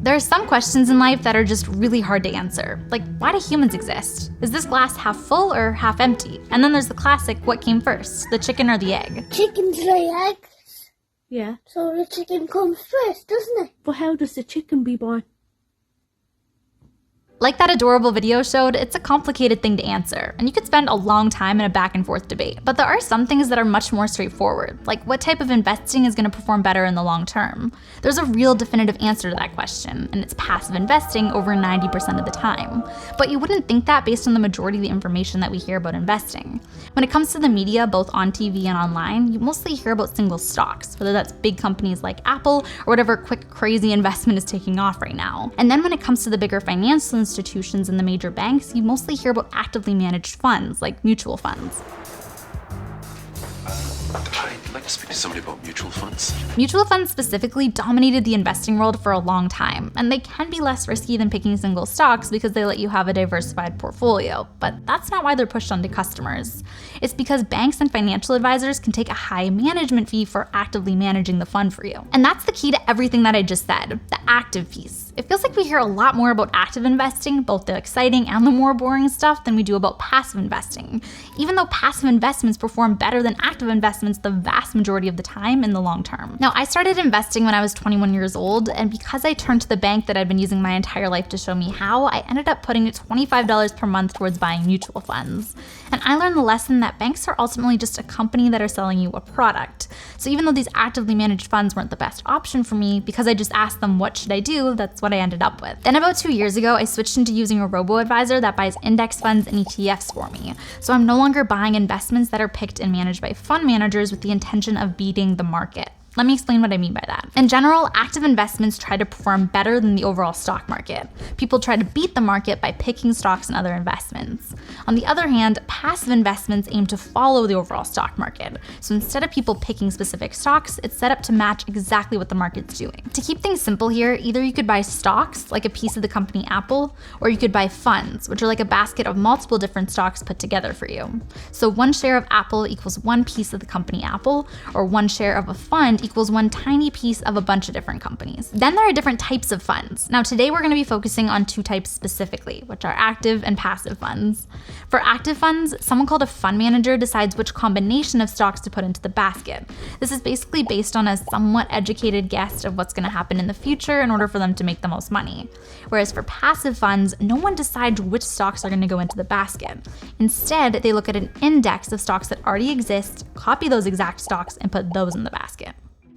There are some questions in life that are just really hard to answer. Like, why do humans exist? Is this glass half full or half empty? And then there's the classic, what came first, the chicken or the egg? Chickens lay eggs. Yeah. So the chicken comes first, doesn't it? But how does the chicken be born? Like that adorable video showed, it's a complicated thing to answer, and you could spend a long time in a back and forth debate. But there are some things that are much more straightforward, like what type of investing is going to perform better in the long term. There's a real definitive answer to that question, and it's passive investing over 90% of the time. But you wouldn't think that based on the majority of the information that we hear about investing. When it comes to the media, both on TV and online, you mostly hear about single stocks, whether that's big companies like Apple or whatever quick, crazy investment is taking off right now. And then when it comes to the bigger financial institutions and the major banks, you mostly hear about actively managed funds, like mutual funds. I'd like to speak to somebody about mutual funds. Mutual funds specifically dominated the investing world for a long time, and they can be less risky than picking single stocks because they let you have a diversified portfolio, but that's not why they're pushed onto customers. It's because banks and financial advisors can take a high management fee for actively managing the fund for you. And that's the key to everything that I just said, the active piece. It feels like we hear a lot more about active investing, both the exciting and the more boring stuff, than we do about passive investing, even though passive investments perform better than active investments the vast majority of the time in the long term. Now, I started investing when I was 21 years old, and because I turned to the bank that I'd been using my entire life to show me how, I ended up putting $25 per month towards buying mutual funds. And I learned the lesson that banks are ultimately just a company that are selling you a product. So even though these actively managed funds weren't the best option for me, because I just asked them what should I do, that's what I ended up with. Then about 2 years ago, I switched into using a robo-advisor that buys index funds and ETFs for me. So I'm no longer buying investments that are picked and managed by fund managers with the intention of beating the market. Let me explain what I mean by that. In general, active investments try to perform better than the overall stock market. People try to beat the market by picking stocks and other investments. On the other hand, passive investments aim to follow the overall stock market. So instead of people picking specific stocks, it's set up to match exactly what the market's doing. To keep things simple here, either you could buy stocks, like a piece of the company Apple, or you could buy funds, which are like a basket of multiple different stocks put together for you. So one share of Apple equals one piece of the company Apple, or one share of a fund equals one tiny piece of a bunch of different companies. Then there are different types of funds. Now today we're going to be focusing on two types specifically, which are active and passive funds. For active funds, someone called a fund manager decides which combination of stocks to put into the basket. This is basically based on a somewhat educated guess of what's going to happen in the future in order for them to make the most money. Whereas for passive funds, no one decides which stocks are going to go into the basket. Instead, they look at an index of stocks that already exist, copy those exact stocks, and put those in the basket.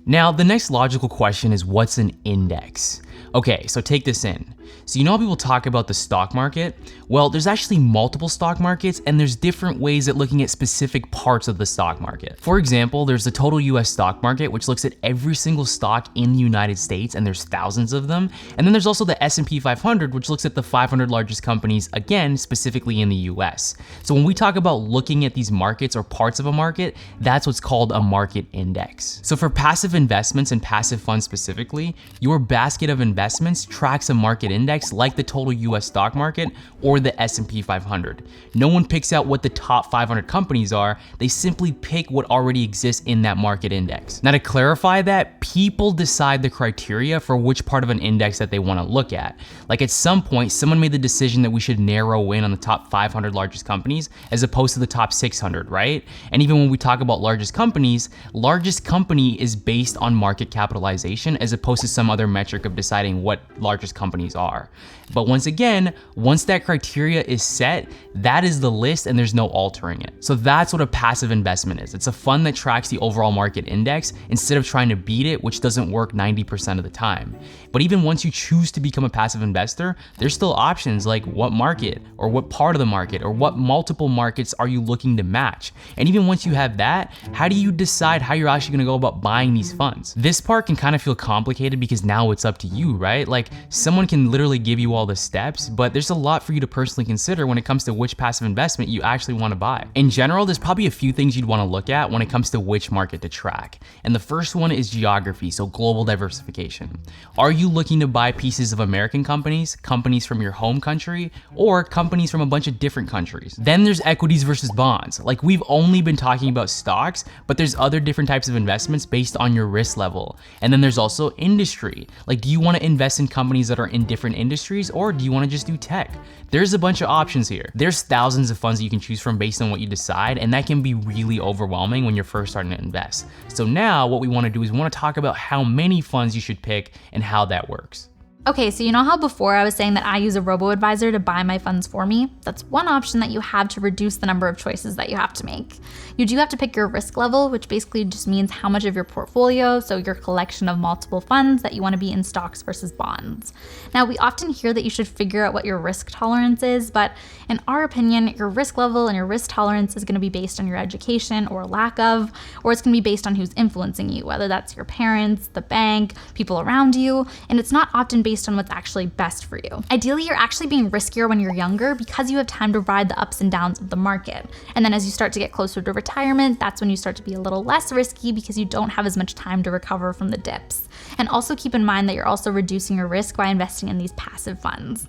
Now, the next logical question is, what's an index? Okay, so take this in. So you know how people talk about the stock market? Well, there's actually multiple stock markets, and there's different ways at looking at specific parts of the stock market. For example, there's the total US stock market, which looks at every single stock in the United States, and there's thousands of them. And then there's also the S&P 500, which looks at the 500 largest companies, again, specifically in the US. So when we talk about looking at these markets or parts of a market, that's what's called a market index. So for passive investments and passive funds specifically, your basket of investments tracks a market index like the total US stock market or the S&P 500. No one picks out what the top 500 companies are, they simply pick what already exists in that market index. Now to clarify that, people decide the criteria for which part of an index that they want to look at. Like at some point, someone made the decision that we should narrow in on the top 500 largest companies as opposed to the top 600, right? And even when we talk about largest companies, largest company is based on market capitalization as opposed to some other metric of deciding what largest companies are. But once again, once that criteria is set, that is the list and there's no altering it. So that's what a passive investment is. It's a fund that tracks the overall market index instead of trying to beat it, which doesn't work 90% of the time. But even once you choose to become a passive investor, there's still options like what market or what part of the market or what multiple markets are you looking to match. And even once you have that, how do you decide how you're actually gonna go about buying these funds? This part can kind of feel complicated because now it's up to you, right? Like someone can literally give you all the steps, but there's a lot for you to personally consider when it comes to which passive investment you actually want to buy. In general, there's probably a few things you'd want to look at when it comes to which market to track. And the first one is geography, so global diversification. Are you looking to buy pieces of American companies, companies from your home country, or companies from a bunch of different countries? Then there's equities versus bonds. Like we've only been talking about stocks, but there's other different types of investments based on your risk level. And then there's also industry. Like, do you want want to invest in companies that are in different industries, or do you want to just do tech? There's a bunch of options here. There's thousands of funds that you can choose from based on what you decide, and that can be really overwhelming when you're first starting to invest. So now what we want to do is we want to talk about how many funds you should pick and how that works. Okay, so you know how before I was saying that I use a robo-advisor to buy my funds for me? That's one option that you have to reduce the number of choices that you have to make. You do have to pick your risk level, which basically just means how much of your portfolio, so your collection of multiple funds, that you want to be in stocks versus bonds. Now, we often hear that you should figure out what your risk tolerance is, but in our opinion, your risk level and your risk tolerance is going to be based on your education or lack of, or it's going to be based on who's influencing you, whether that's your parents, the bank, people around you, and it's not often based on what's actually best for you. Ideally, you're actually being riskier when you're younger because you have time to ride the ups and downs of the market. And then as you start to get closer to retirement, that's when you start to be a little less risky because you don't have as much time to recover from the dips. And also keep in mind that you're also reducing your risk by investing in these passive funds.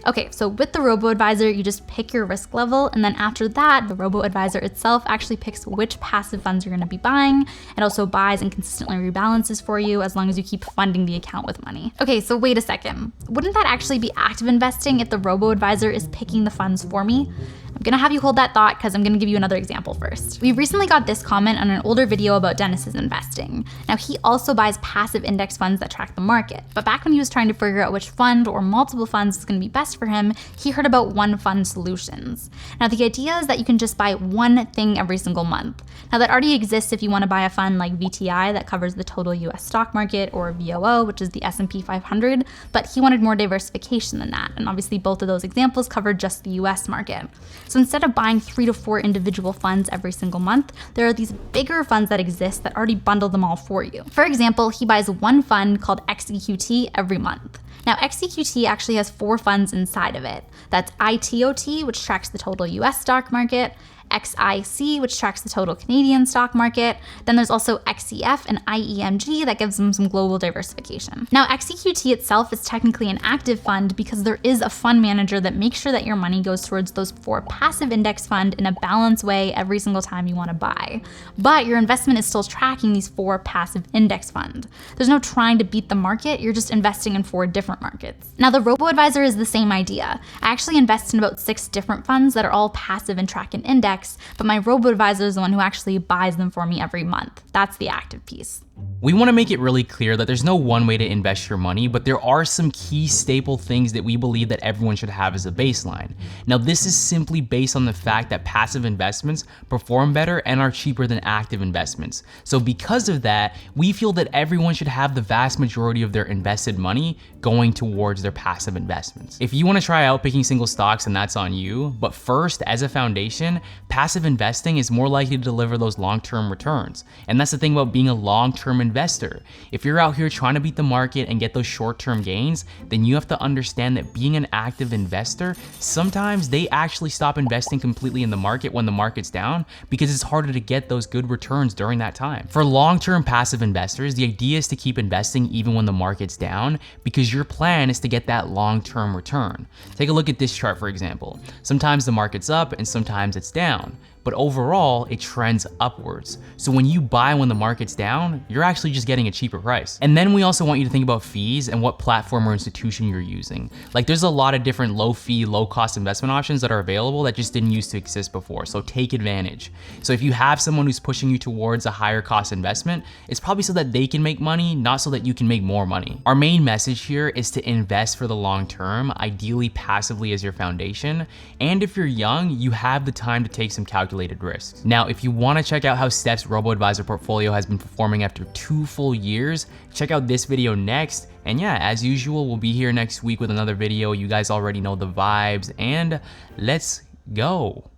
Okay, so with the robo-advisor, you just pick your risk level, and then after that, the robo-advisor itself actually picks which passive funds you're gonna be buying. It also buys and consistently rebalances for you as long as you keep funding the account with money. Okay, so wait a second. Wouldn't that actually be active investing if the robo-advisor is picking the funds for me? I'm gonna have you hold that thought because I'm gonna give you another example first. We recently got this comment on an older video about Dennis's investing. Now, he also buys passive index funds that track the market, but back when he was trying to figure out which fund or multiple funds was gonna be best for him, he heard about one fund solutions. Now, the idea is that you can just buy one thing every single month. Now, that already exists if you wanna buy a fund like VTI that covers the total US stock market, or VOO, which is the S&P 500, but he wanted more diversification than that. And obviously both of those examples covered just the US market. So instead of buying 3 to 4 individual funds every single month, there are these bigger funds that exist that already bundle them all for you. For example, he buys one fund called XEQT every month. Now, XEQT actually has 4 funds inside of it. That's ITOT, which tracks the total US stock market, XIC, which tracks the total Canadian stock market. Then there's also XEF and IEMG that gives them some global diversification. Now, XEQT itself is technically an active fund because there is a fund manager that makes sure that your money goes towards those 4 passive index funds in a balanced way every single time you want to buy. But your investment is still tracking these 4 passive index funds. There's no trying to beat the market, you're just investing in 4 different markets. Now, the robo-advisor is the same idea. I actually invest in about 6 different funds that are all passive and track an index, but my robo-advisor is the one who actually buys them for me every month. That's the active piece. We want to make it really clear that there's no one way to invest your money, but there are some key staple things that we believe that everyone should have as a baseline. Now, this is simply based on the fact that passive investments perform better and are cheaper than active investments. So because of that, we feel that everyone should have the vast majority of their invested money going towards their passive investments. If you want to try out picking single stocks, then that's on you. But first, as a foundation, passive investing is more likely to deliver those long-term returns. And that's the thing about being a long-term investor. If you're out here trying to beat the market and get those short-term gains, then you have to understand that being an active investor, sometimes they actually stop investing completely in the market when the market's down because it's harder to get those good returns during that time. For long-term passive investors, the idea is to keep investing even when the market's down because your plan is to get that long-term return. Take a look at this chart, for example. Sometimes the market's up and sometimes it's down, but overall it trends upwards. So when you buy when the market's down, you're actually just getting a cheaper price. And then we also want you to think about fees and what platform or institution you're using. Like, there's a lot of different low fee, low cost investment options that are available that just didn't used to exist before, so take advantage. So if you have someone who's pushing you towards a higher cost investment, it's probably so that they can make money, not so that you can make more money. Our main message here is to invest for the long term, ideally passively as your foundation. And if you're young, you have the time to take some calculated risks. Now, if you want to check out how Steph's robo-advisor portfolio has been performing after 2 full years, check out this video next. And yeah, as usual, we'll be here next week with another video. You guys already know the vibes, and let's go.